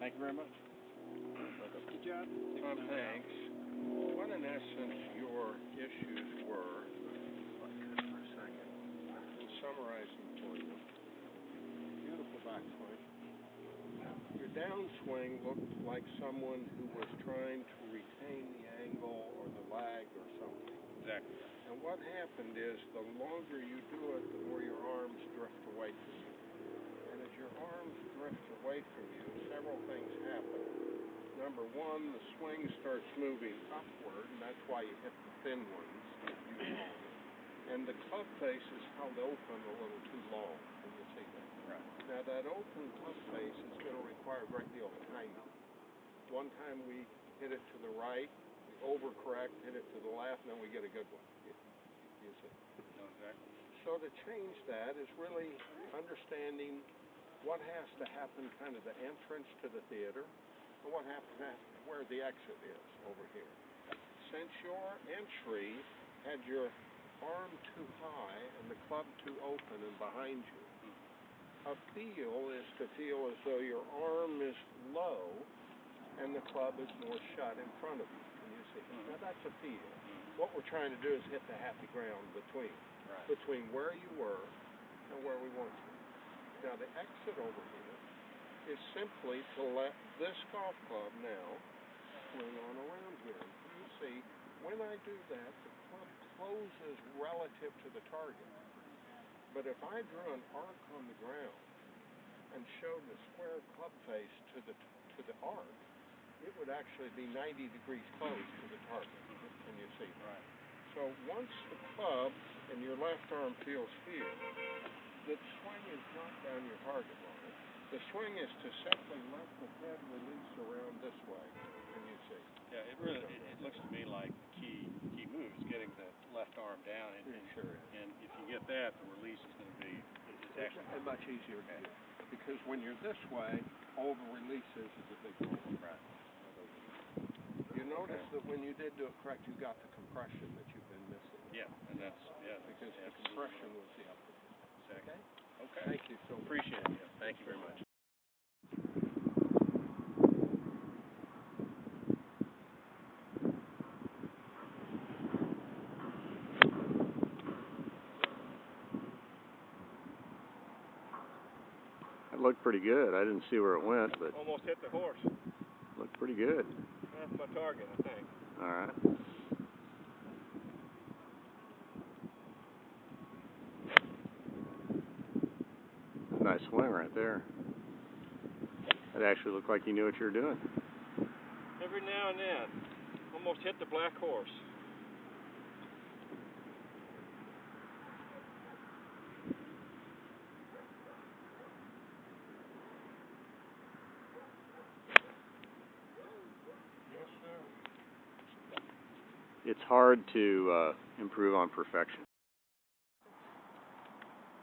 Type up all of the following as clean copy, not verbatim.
Thank you very much. Good job. Thanks. What in essence your issues were, for a second, in summarizing for you. Beautiful backswing. Your downswing looked like someone who was trying to retain the angle or the lag or something. Exactly. And what happened is the longer you do it, the more your arms drift away from you. And as your arms drift away from you, several things happen. Number one, the swing starts moving upward, and that's why you hit the thin ones. And the club face is held open a little too long. Can you see that? Right. Now that open club face is going to require a great deal of timing. One time we hit it to the right, we overcorrect, hit it to the left, and then we get a good one. You see? No, exactly. So to change that is really understanding what has to happen, kind of the entrance to the theater, and what happens where the exit is over here. Since your entry had your arm too high and the club too open and behind you, a feel is to feel as though your arm is low and the club is more shut in front of you. Can you see? Now that's a feel. What we're trying to do is hit the happy ground between where you were and where we want you. Now the exit over here is simply to let this golf club now swing on around here. You see, when I do that, the club closes relative to the target. But if I drew an arc on the ground and showed the square club face to the arc, it would actually be 90 degrees close to the target. Can you see? Right. So once the club and your left arm feels here, the swing is not down your target line. The swing is to simply let the head release around this way. Can you see? Yeah, it looks to me like the key move is getting the left arm down, and if you get that, the release is going to be actually much easier to do. Because when you're this way, all the release is a big roll. Right. You notice that when you did do it correct, you got the compression that you've been missing. Yeah, and that's because the compression was the upper. Exactly. Okay. Thank you so much. Appreciate it. Yeah. Thank you very much. It looked pretty good. I didn't see where it went, but Almost hit the horse. Looked pretty good. That's my target, I think. All right. Nice swing right there. It actually looked like you knew what you were doing. Every now and then, almost hit the black horse. Yes, sir. It's hard to improve on perfection.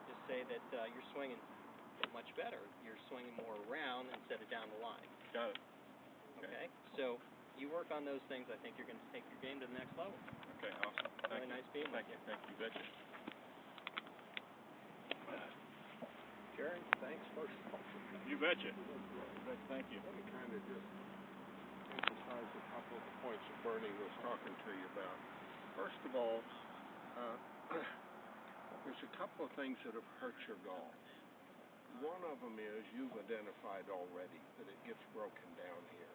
Just say that you're swinging much better. You're swinging more around instead of down the line. Got it. Okay? So you work on those things, I think you're going to take your game to the next level. Okay, awesome. Really nice being with you. Thank you. Betcha. Jerry, thanks first of all. You betcha. Thank you. Let me kind of just emphasize a couple of the points that Bernie was talking to you about. First of all, there's a couple of things that have hurt your golf. One of them is you've identified already that it gets broken down here.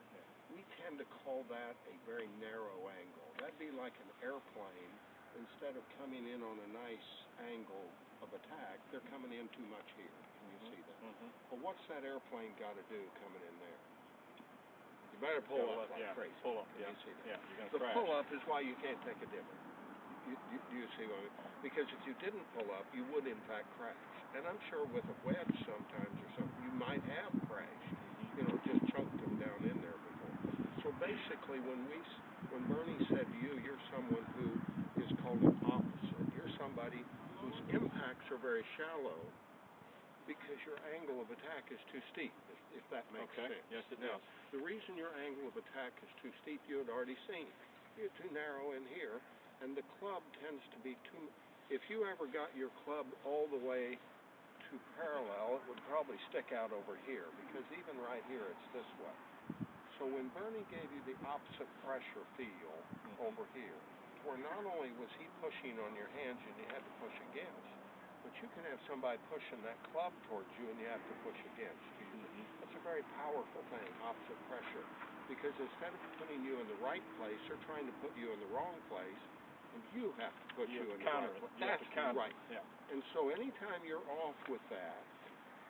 We tend to call that a very narrow angle. That'd be like an airplane. Instead of coming in on a nice angle of attack, they're coming in too much here. Can you see that? Well, what's that airplane got to do coming in there? You better pull up like crazy. Pull up. Can Yeah. you see that? Yeah. You're The gonna pull up is why you can't take a dipper. Do you see what I mean? Because if you didn't pull up, you would in fact crash. And I'm sure with a wedge sometimes or something, you might have crashed. Just chunked them down in there before. So basically, when Bernie said to you, you're someone who is called an opposite. You're somebody whose impacts are very shallow because your angle of attack is too steep, if that makes sense. Yes, it Now, does. the reason your angle of attack is too steep, you had already seen. You're too narrow in here, and the club tends to be too... If you ever got your club all the way too parallel, it would probably stick out over here, because even right here, it's this way. So when Bernie gave you the opposite pressure feel over here, where not only was he pushing on your hands and you had to push against, but you can have somebody pushing that club towards you and you have to push against. That's a very powerful thing, opposite pressure, because instead of putting you in the right place, they're trying to put you in the wrong place, and you have to put you in the right place. That's right. Yeah. And so anytime you're off with that,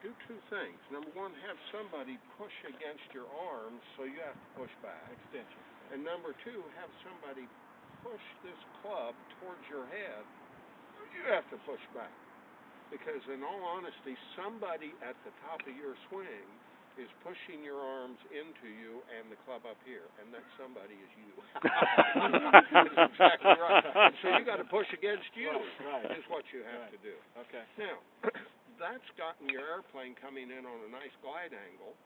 do two things. Number one, have somebody push against your arms so you have to push back. Extension. And number two, have somebody push this club towards your head. You have to push back. Because in all honesty, somebody at the top of your swing is pushing your arms into you and the club up here. And that somebody is you. That's exactly right. And so you got to push against you, is what you have to do. Okay. Now, that's gotten your airplane coming in on a nice glide angle,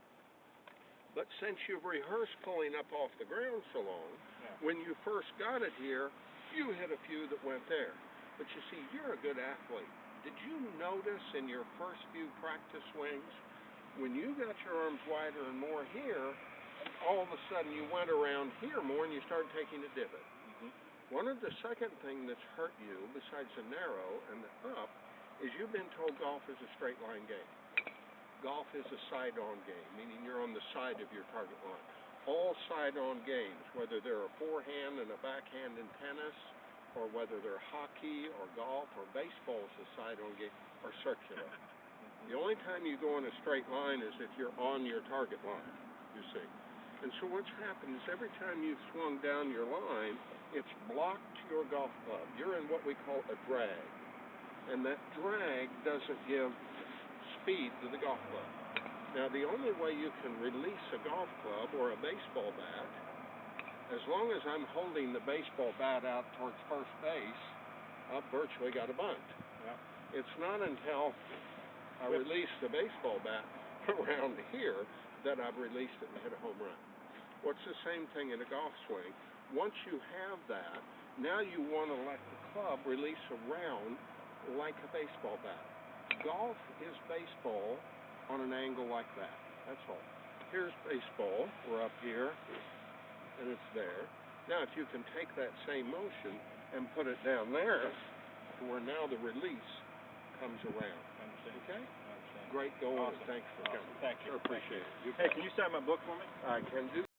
but since you've rehearsed pulling up off the ground so long, when you first got it here, you hit a few that went there. But you see, you're a good athlete. Did you notice in your first few practice swings, when you got your arms wider and more here, all of a sudden you went around here more and you started taking a divot. One of the second thing that's hurt you, besides the narrow and the up, is you've been told golf is a straight line game. Golf is a side-on game, meaning you're on the side of your target line. All side-on games, whether they're a forehand and a backhand in tennis, or whether they're hockey or golf or baseball is a side-on game, are circular. The only time you go in a straight line is if you're on your target line, you see. And so what's happened is every time you've swung down your line, it's blocked your golf club. You're in what we call a drag. And that drag doesn't give speed to the golf club. Now, the only way you can release a golf club or a baseball bat, as long as I'm holding the baseball bat out towards first base, I've virtually got a bunt. It's not until I release the baseball bat around here that I've released it and hit a home run. What's the same thing in a golf swing? Once you have that, now you want to let the club release around like a baseball bat. Golf is baseball on an angle like that. That's all. Here's baseball. We're up here, and it's there. Now, if you can take that same motion and put it down there, to where now the release comes around. Okay? Great going. Awesome. Thanks for coming. Thank you. Sure appreciate it. Hey, can you sign my book for me? I can do